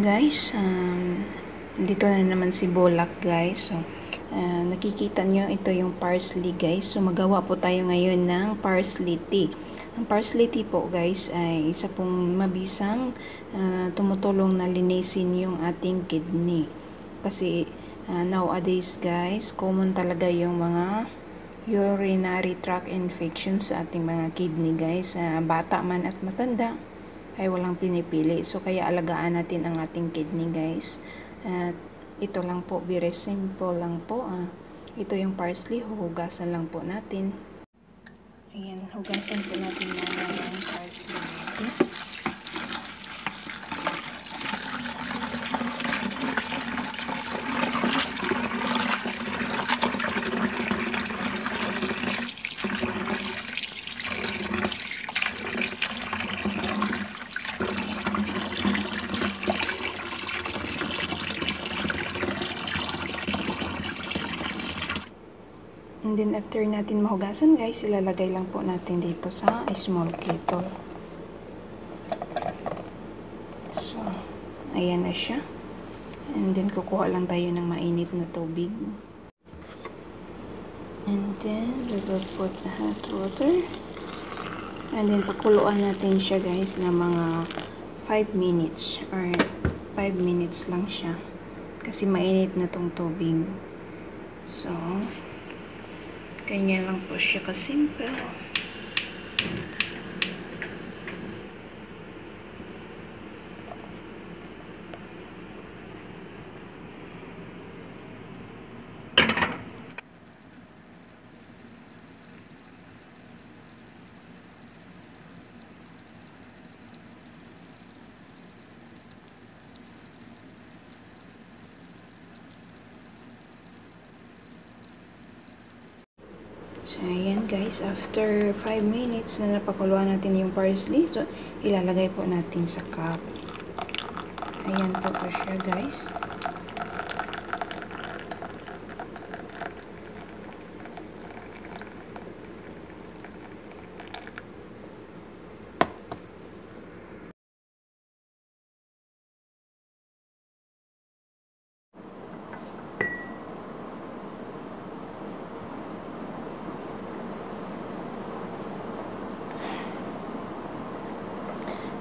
Guys, dito na naman si Bulak guys. So, nakikita nyo ito yung parsley guys. So magawa po tayo ngayon ng parsley tea. Ang parsley tea po guys ay isa pong mabisang tumutulong na linisin yung ating kidney. Kasi nowadays guys, common talaga yung mga urinary tract infections sa ating mga kidney guys. Bata man at matanda ay walang pinipili. So, kaya alagaan natin ang ating kidney, guys. At ito lang po, very simple lang po. Ito yung parsley, huhugasan lang po natin. Ayan, hugasan po natin ng parsley. And then after natin mahugasan guys, ilalagay lang po natin dito sa small kettle. So, ayan na siya. And then kukuha lang tayo ng mainit na tubig. And then we will put the hot water. And then pakuluan natin siya guys na mga 5 minutes or 5 minutes lang siya. Kasi mainit na tong tubig. So, ganyan lang po siya kasimple. So, ayan guys, after 5 minutes na napakuluan natin yung parsley, so, ilalagay po natin sa cup. Ayan po siya guys.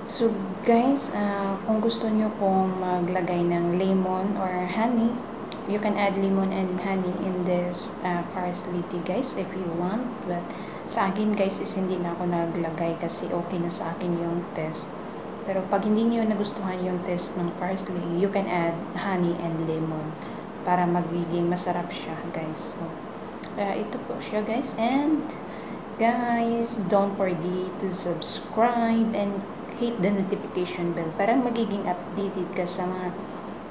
So guys, kung gusto nyo pong maglagay ng lemon or honey, you can add lemon and honey in this parsley tea guys if you want. But sa akin guys is hindi na ako naglagay kasi okay na sa akin yung taste. Pero pag hindi nyo nagustuhan yung taste ng parsley, you can add honey and lemon para magiging masarap siya guys. So, ito po siya guys. And guys, don't forget to subscribe and hit the notification bell para magiging updated ka sa mga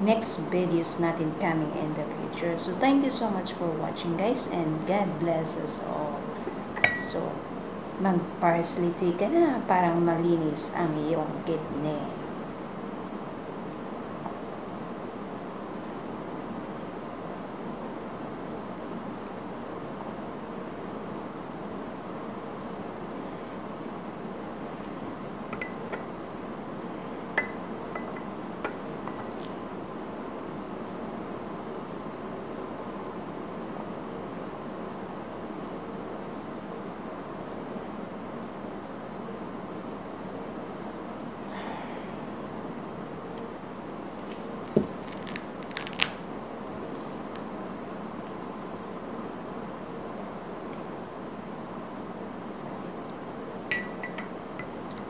next videos natin coming in the future. So, thank you so much for watching guys and God bless us all. So, mag-parsley tea ka na parang malinis ang iyong kidney.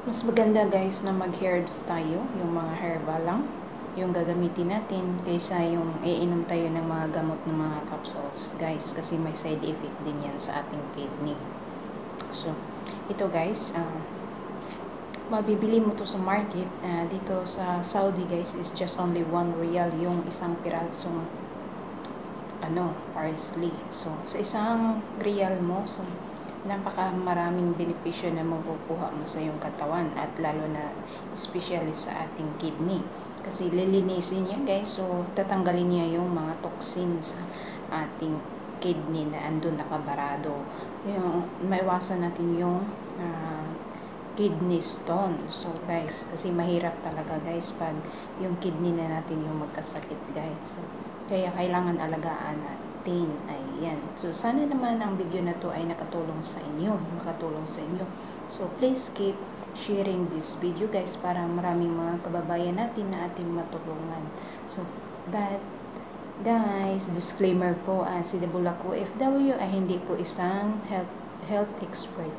Mas maganda guys na mag-herbs tayo, yung mga herbal lang, yung gagamitin natin kaysa yung iinom tayo ng mga gamot ng mga capsules guys, kasi may side effect din yan sa ating kidney. So, ito guys, mabibili mo to sa market, dito sa Saudi guys is just only 1 real yung isang pirasong parsley. So, sa isang real mo, so napaka-maraming benepisyo na makukuha mo sa iyong katawan at lalo na especially sa ating kidney. Kasi lilinisin niya guys, so tatanggalin niya yung mga toxins sa ating kidney na andun nakabarado. Yung maiwasan natin yung kidney stone. So guys, kasi mahirap talaga guys pag yung kidney na natin yung magkasakit guys. So, kaya kailangan alagaan natin. Ayan. So sana naman ang video na to ay nakatulong sa inyo. So please keep sharing this video guys para maraming mga kababayan natin na ating matulungan. So, but guys, disclaimer po, si Bulak OFW ay hindi po isang health expert.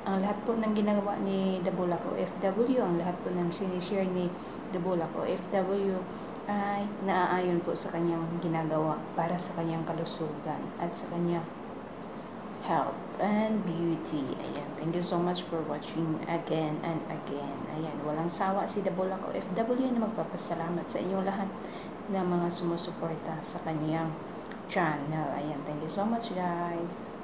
Ang lahat po ng ginagawa ni Bulak OFW, ang lahat po ng sinishare ni Bulak OFW ay naaayon po sa kanyang ginagawa para sa kanyang kalusugan at sa kanyang health and beauty. Ayan. Thank you so much for watching again and again. Ayan. Walang sawa si Bulak OFW na magpapasalamat sa inyong lahat na mga sumusuporta sa kanyang channel. Ayan. Thank you so much guys.